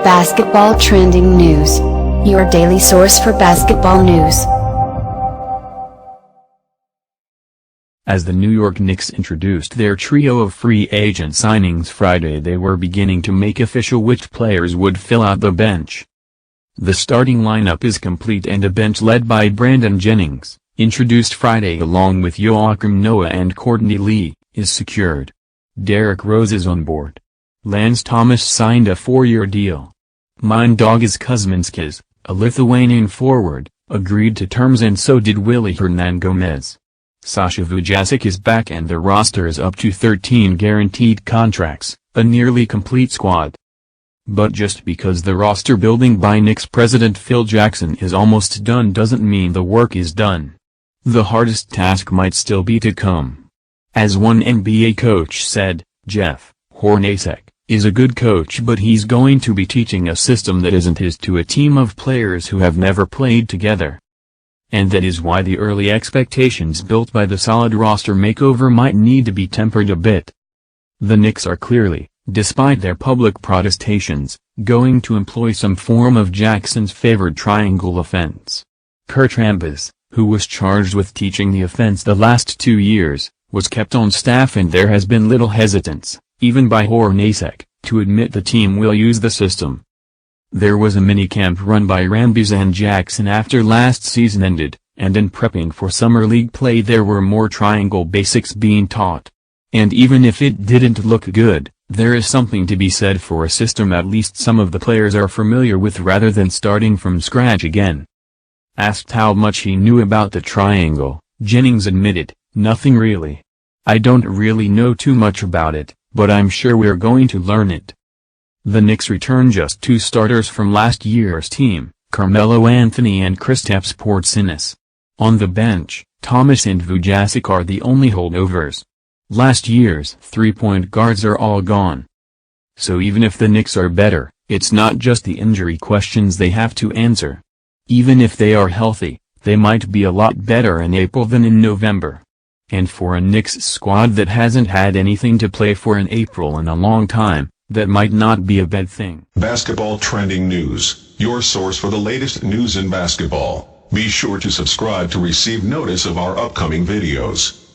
Basketball trending news. Your daily source for basketball news. As the New York Knicks introduced their trio of free agent signings Friday, they were beginning to make official which players would fill out the bench. The starting lineup is complete and a bench led by Brandon Jennings, introduced Friday along with Joakim Noah and Courtney Lee, is secured. Derrick Rose is on board. Lance Thomas signed a 4-year deal. Mindaugas Kuzminskas, a Lithuanian forward, agreed to terms, and so did Willy Hernangomez. Sasha Vujacic is back and the roster is up to 13 guaranteed contracts, a nearly complete squad. But just because the roster building by Knicks president Phil Jackson is almost done doesn't mean the work is done. The hardest task might still be to come. As one NBA coach said, Jeff Hornacek is a good coach, but he's going to be teaching a system that isn't his to a team of players who have never played together. And that is why the early expectations built by the solid roster makeover might need to be tempered a bit. The Knicks are clearly, despite their public protestations, going to employ some form of Jackson's favored triangle offense. Kurt Rambis, who was charged with teaching the offense the last 2 years, was kept on staff, and there has been little hesitance, even by Hornacek, to admit the team will use the system. There was a mini-camp run by Rambis and Jackson after last season ended, and in prepping for summer league play there were more triangle basics being taught. And even if it didn't look good, there is something to be said for a system at least some of the players are familiar with rather than starting from scratch again. Asked how much he knew about the triangle, Jennings admitted, "Nothing really. I don't really know too much about it, but I'm sure we're going to learn it." The Knicks return just 2 starters from last year's team, Carmelo Anthony and Kristaps Porzingis. On the bench, Thomas and Vujacic are the only holdovers. Last year's 3-point guards are all gone. So even if the Knicks are better, it's not just the injury questions they have to answer. Even if they are healthy, they might be a lot better in April than in November. And for a Knicks squad that hasn't had anything to play for in April in a long time, that might not be a bad thing. Basketball trending news, your source for the latest news in basketball. Be sure to subscribe to receive notice of our upcoming videos.